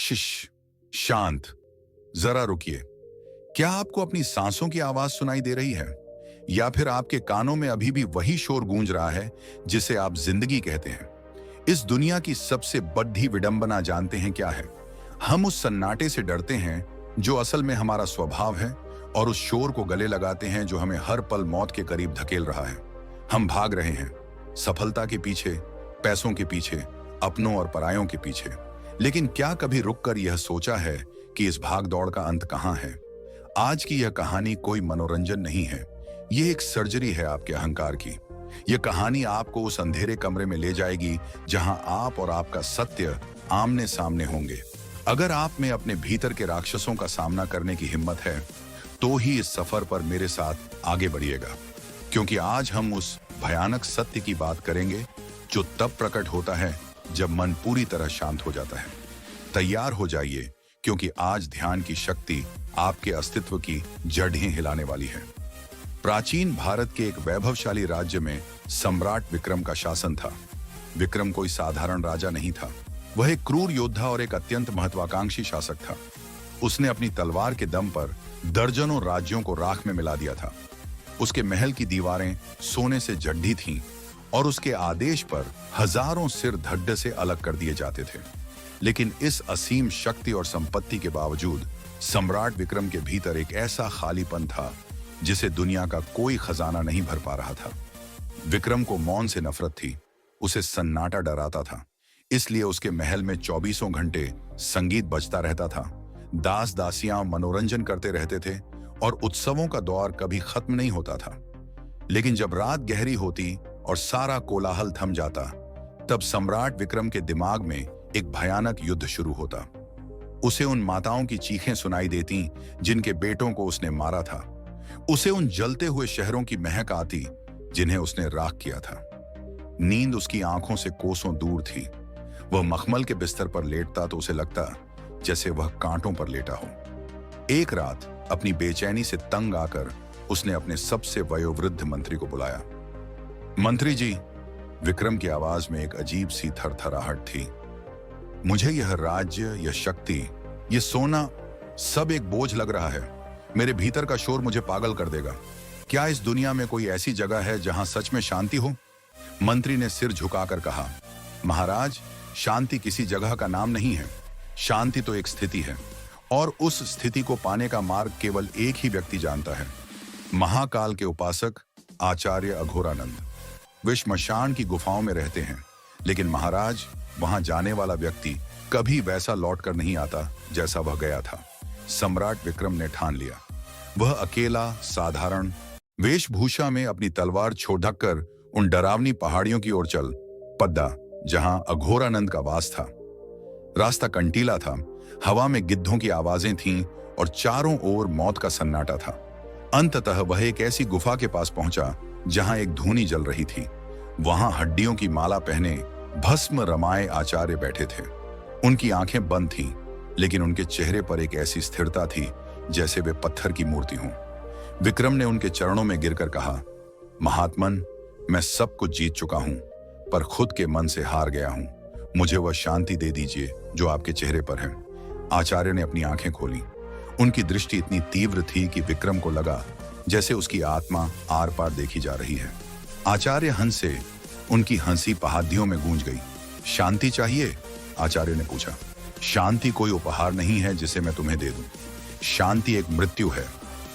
शिश, शांत। जरा रुकिए। क्या आपको अपनी सांसों की आवाज सुनाई दे रही है, या फिर आपके कानों में अभी भी वही शोर गूंज रहा है जिसे आप जिंदगी कहते हैं? इस दुनिया की सबसे बड़ी विडंबना जानते हैं क्या है? हम उस सन्नाटे से डरते हैं जो असल में हमारा स्वभाव है, और उस शोर को गले लगाते हैं जो हमें हर पल मौत के करीब धकेल रहा है। हम भाग रहे हैं सफलता के पीछे, पैसों के पीछे, अपनों और परायों के पीछे। लेकिन क्या कभी रुककर यह सोचा है कि इस भाग दौड़ का अंत कहाँ है? आज की यह कहानी कोई मनोरंजन नहीं है, यह एक सर्जरी है आपके अहंकार की। यह कहानी आपको उस अंधेरे कमरे में ले जाएगी जहां आप और आपका सत्य आमने सामने होंगे। अगर आप में अपने भीतर के राक्षसों का सामना करने की हिम्मत है, तो ही इस सफर पर मेरे साथ आगे बढ़िएगा, क्योंकि आज हम उस भयानक सत्य की बात करेंगे जो तब प्रकट होता है जब मन पूरी तरह शांत हो जाता है। तैयार हो जाइए, क्योंकि आज ध्यान की शक्ति आपके अस्तित्व की जड़ें हिलाने वाली है। प्राचीन भारत के एक वैभवशाली राज्य में सम्राट विक्रम का शासन था। विक्रम कोई साधारण राजा नहीं था, वह एक क्रूर योद्धा और एक अत्यंत महत्वाकांक्षी शासक था। उसने अपनी तलवार के दम पर दर्जनों राज्यों को राख में मिला दिया था। उसके महल की दीवारें सोने से जड्ढी थीं, और उसके आदेश पर हजारों सिर धड़ से अलग कर दिए जाते थे। लेकिन इस असीम शक्ति और संपत्ति के बावजूद सम्राट विक्रम के भीतर एक ऐसा खालीपन था जिसे दुनिया का कोई खजाना नहीं भर पा रहा था। विक्रम को मौन से नफरत थी, उसे सन्नाटा डराता था। इसलिए उसके महल में 24 घंटे संगीत बजता रहता था। दास दासियां मनोरंजन करते रहते थे, और उत्सवों का दौर कभी खत्म नहीं होता था। लेकिन जब रात गहरी होती और सारा कोलाहल थम जाता, तब सम्राट विक्रम के दिमाग में एक भयानक युद्ध शुरू होता। उसे उन माताओं की चीखें सुनाई देती जिनके बेटों को उसने मारा था। उसे उन जलते हुए शहरों की महक आती जिन्हें उसने राख किया था। नींद उसकी आंखों से कोसों दूर थी। वह मखमल के बिस्तर पर लेटता तो उसे लगता जैसे वह कांटों पर लेटा हो। एक रात अपनी बेचैनी से तंग आकर उसने अपने सबसे वयोवृद्ध मंत्री को बुलाया। मंत्री जी, विक्रम की आवाज में एक अजीब सी थरथराहट थी। मुझे यह राज्य, यह शक्ति, यह सोना सब एक बोझ लग रहा है। मेरे भीतर का शोर मुझे पागल कर देगा। क्या इस दुनिया में कोई ऐसी जगह है जहां सच में शांति हो? मंत्री ने सिर झुकाकर कहा, महाराज, शांति किसी जगह का नाम नहीं है। शांति तो एक स्थिति है, और उस स्थिति को पाने का मार्ग केवल एक ही व्यक्ति जानता है। महाकाल के उपासक आचार्य अघोरानंद। वे श्मशान की गुफाओं में रहते हैं, लेकिन महाराज, वहां जाने वाला व्यक्ति कभी वैसा लौटकर नहीं आता जैसा वह गया था। सम्राट विक्रम ने ठान लिया। वह अकेला, साधारण वेशभूषा में अपनी तलवार छोड़ ढककर उन डरावनी पहाड़ियों की ओर चल पद्दा जहां अघोरानंद का वास था। रास्ता कंटीला था, हवा में गिद्धों की आवाजें थीं, और चारों ओर मौत का सन्नाटा था। अंततः वह एक ऐसी गुफा के पास पहुंचा जहां एक धूनी जल रही थी। वहां हड्डियों की माला पहने, भस्म रमाए आचार्य बैठे थे। उनकी आंखें बंद थीं, लेकिन उनके चेहरे पर एक ऐसी स्थिरता थी जैसे वे पत्थर की मूर्ति हों। विक्रम ने उनके चरणों में गिरकर कहा, महात्मन, मैं सब कुछ जीत चुका हूं, पर खुद के मन से हार गया हूं। मुझे वह शांति दे दीजिए जो आपके चेहरे पर है। आचार्य ने अपनी आंखें खोली। उनकी दृष्टि इतनी तीव्र थी कि विक्रम को लगा जैसे उसकी आत्मा आर पार देखी जा रही है। आचार्य हंसे, उनकी हंसी पहाड़ियों में गूंज गई। शांति चाहिए? आचार्य ने पूछा। शांति कोई उपहार नहीं है जिसे मैं तुम्हें दे दूं। शांति एक मृत्यु है,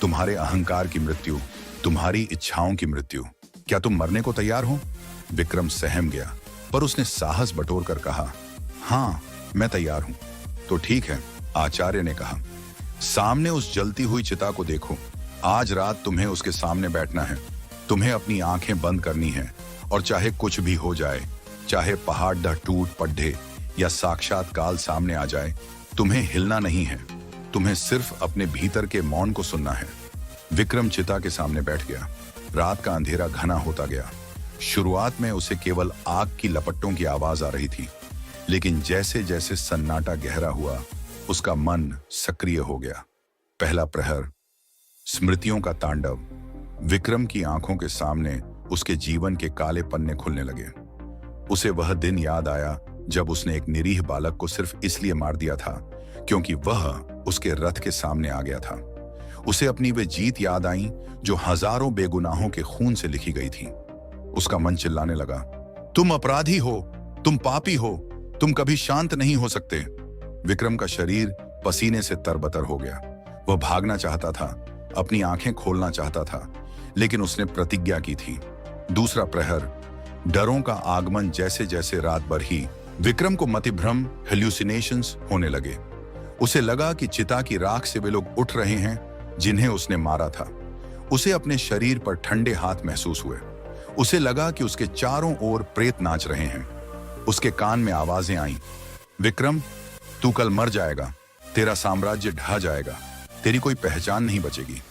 तुम्हारे अहंकार की मृत्यु, तुम्हारी इच्छाओं की मृत्यु। क्या तुम मरने को तैयार हो? विक्रम सहम गया, पर उसने साहस बटोर कर कहा, हाँ, मैं तैयार हूं। तो ठीक है, आचार्य ने कहा। सामने उस जलती हुई चिता को देखो। आज रात तुम्हें उसके सामने बैठना है। तुम्हें अपनी आंखें बंद करनी है, और चाहे कुछ भी हो जाए, चाहे पहाड़ ढह टूट पड़े या साक्षात काल सामने आ जाए, तुम्हें हिलना नहीं है। तुम्हें सिर्फ अपने भीतर के मौन को सुनना है। विक्रम चिता के सामने बैठ गया। रात का अंधेरा घना होता गया। शुरुआत में उसे केवल आग की लपटों की आवाज आ रही थी, लेकिन जैसे जैसे सन्नाटा गहरा हुआ, उसका मन सक्रिय हो गया। पहला प्रहर, स्मृतियों का तांडव। विक्रम की आंखों के सामने उसके जीवन के काले पन्ने खुलने लगे। उसे वह दिन याद आया जब उसने एक निरीह बालक को सिर्फ इसलिए मार दिया था क्योंकि वह उसके रथ के सामने आ गया था। उसे अपनी वे जीत याद आई जो हजारों बेगुनाहों के खून से लिखी गई थी। उसका मन चिल्लाने लगा, तुम अपराधी हो, तुम पापी हो, तुम कभी शांत नहीं हो सकते। विक्रम का शरीर पसीने से तरबतर हो गया। वह भागना चाहता था, अपनी आंखें खोलना चाहता था, लेकिन उसने प्रतिज्ञा की थी। दूसरा प्रहर, डरों का आगमन। जैसे जैसे रात बढ़ी, विक्रम को मतिभ्रम, हेल्यूसिनेशंस होने लगे। उसे लगा कि चिता की राख से वे लोग उठ रहे हैं जिन्हें उसने मारा था। उसे अपने शरीर पर ठंडे हाथ महसूस हुए। उसे लगा कि उसके चारों ओर प्रेत नाच रहे हैं। उसके कान में आवाजें आईं, विक्रम, तू कल मर जाएगा, तेरा साम्राज्य ढह जाएगा, तेरी कोई पहचान नहीं बचेगी।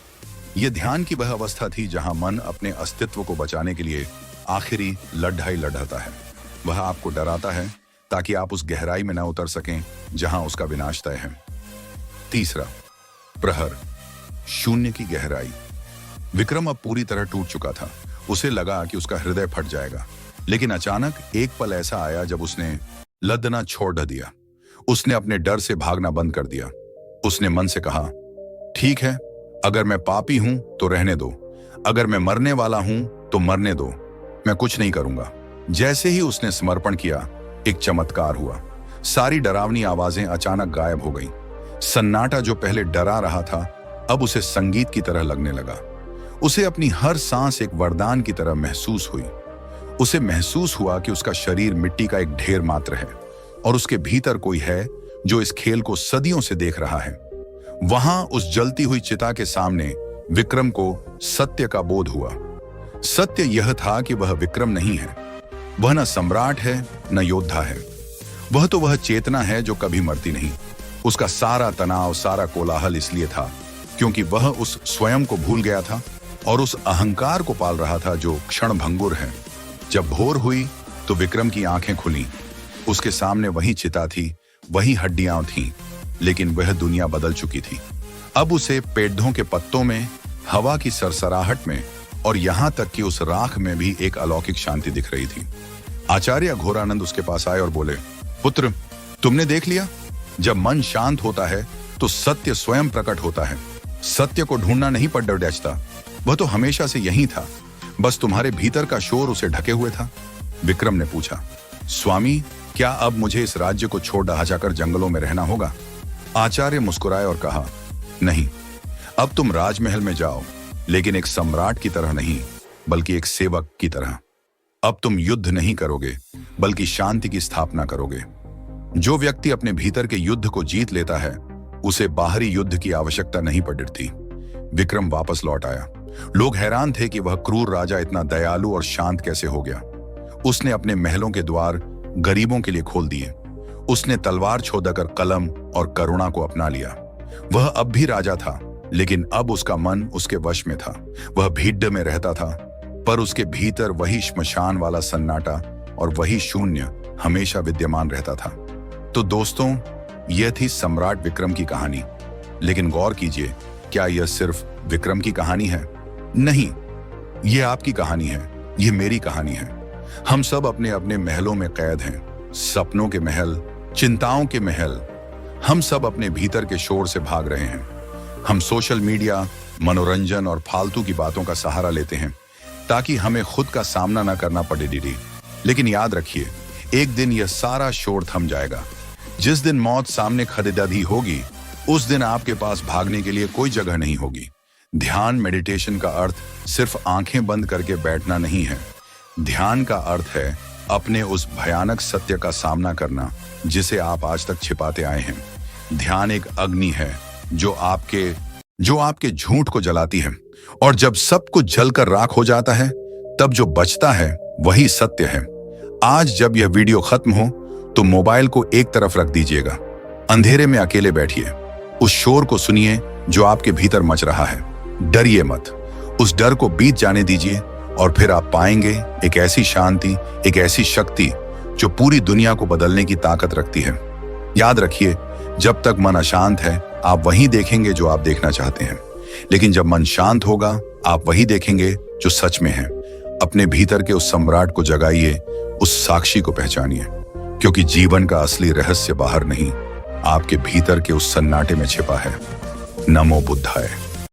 यह ध्यान की वह अवस्था थी जहां मन अपने अस्तित्व को बचाने के लिए आखिरी लड़ाई लड़ता है। वह आपको डराता है ताकि आप उस गहराई में न उतर सकें जहां उसका विनाश तय है। तीसरा प्रहर, शून्य की गहराई। विक्रम अब पूरी तरह टूट चुका था। उसे लगा कि उसका हृदय फट जाएगा, लेकिन अचानक एक पल ऐसा आया जब उसने लदना छोड़ दिया। उसने अपने डर से भागना बंद कर दिया। उसने मन से कहा, ठीक है, अगर मैं पापी हूं तो रहने दो, अगर मैं मरने वाला हूं तो मरने दो, मैं कुछ नहीं करूंगा। जैसे ही उसने समर्पण किया, एक चमत्कार हुआ। सारी डरावनी आवाजें अचानक गायब हो गईं। सन्नाटा जो पहले डरा रहा था, अब उसे संगीत की तरह लगने लगा। उसे अपनी हर सांस एक वरदान की तरह महसूस हुई। उसे महसूस हुआ कि उसका शरीर मिट्टी का एक ढेर मात्र है और उसके भीतर कोई है जो इस खेल को सदियों से देख रहा है। वहां उस जलती हुई चिता के सामने विक्रम को सत्य का बोध हुआ। सत्य यह था कि वह विक्रम नहीं है। वह न सम्राट है, न योद्धा है। वह चेतना है जो कभी मरती नहीं। उसका सारा तनाव, सारा कोलाहल इसलिए था क्योंकि वह उस स्वयं को भूल गया था और उस अहंकार को पाल रहा था जो क्षणभंगुर है। जब भोर हुई तो विक्रम की आंखें खुली। उसके सामने वही चिता थी, वही हड्डियां थीं, लेकिन वह दुनिया बदल चुकी थी। अब उसे पेड़ों के पत्तों में, हवा की सरसराहट में और यहां तक कि उस राख में भी एक अलौकिक शांति दिख रही थी। आचार्य घोरानंद उसके पास आए और बोले, पुत्र, तुमने देख लिया, जब मन शांत होता है तो सत्य स्वयं प्रकट होता है। सत्य को ढूंढना नहीं पड़ डरता, वह तो हमेशा से यही था, बस तुम्हारे भीतर का शोर उसे ढके हुए था। विक्रम ने पूछा, स्वामी, क्या अब मुझे इस राज्य को छोड़ रहा जाकर जंगलों में रहना होगा? आचार्य मुस्कुराए और कहा, नहीं, अब तुम राजमहल में जाओ, लेकिन एक सम्राट की तरह नहीं, बल्कि एक सेवक की तरह। अब तुम युद्ध नहीं करोगे, बल्कि शांति की स्थापना करोगे। जो व्यक्ति अपने भीतर के युद्ध को जीत लेता है, उसे बाहरी युद्ध की आवश्यकता नहीं पड़ती। विक्रम वापस लौट आया। लोग हैरान थे कि वह क्रूर राजा इतना दयालु और शांत कैसे हो गया। उसने अपने महलों के द्वार गरीबों के लिए खोल दिए। उसने तलवार छोड़कर कलम और करुणा को अपना लिया। वह अब भी राजा था, लेकिन अब उसका मन उसके वश में था। वह भीड़ में रहता था, पर उसके भीतर वही श्मशान वाला सन्नाटा और वही शून्य हमेशा विद्यमान रहता था। तो दोस्तों, यह थी सम्राट विक्रम की कहानी। लेकिन गौर कीजिए, क्या यह सिर्फ विक्रम की कहानी है? नहीं, यह आपकी कहानी है, यह मेरी कहानी है। हम सब अपने अपने महलों में कैद हैं, सपनों के महल, चिंताओं के महल। हम सब अपने भीतर के शोर से भाग रहे हैं। हम सोशल मीडिया, मनोरंजन और फालतू की बातों का सहारा लेते हैं ताकि हमें खुद का सामना न करना पड़े दीदी। लेकिन याद रखिए, एक दिन यह सारा शोर थम जाएगा। जिस दिन मौत सामने खड़ेदादी होगी, उस दिन आपके पास भागने के लिए कोई जगह नहीं होगी। ध्यान, मेडिटेशन का अर्थ सिर्फ आंखें बंद करके बैठना नहीं है। ध्यान का अर्थ है अपने उस भयानक सत्य का सामना करना जिसे आप आज तक छिपाते आए हैं। ध्यान एक अग्नि है जो आपके झूठ को जलाती है, और जब सब कुछ जलकर राख हो जाता है, तब जो बचता है वही सत्य है। आज जब यह वीडियो खत्म हो तो मोबाइल को एक तरफ रख दीजिएगा। अंधेरे में अकेले बैठिए, उस शोर को सुनिए जो आपके भीतर मच रहा है। डरिए मत, उस डर को बीत जाने दीजिए और फिर आप पाएंगे एक ऐसी शांति, एक ऐसी शक्ति जो पूरी दुनिया को बदलने की ताकत रखती है। याद रखिए, जब तक मन अशांत है, आप वही देखेंगे जो आप देखना चाहते हैं, लेकिन जब मन शांत होगा, आप वही देखेंगे जो सच में है। अपने भीतर के उस सम्राट को जगाइए, उस साक्षी को पहचानिए, क्योंकि जीवन का असली रहस्य बाहर नहीं, आपके भीतर के उस सन्नाटे में छिपा है। नमो बुद्धाय।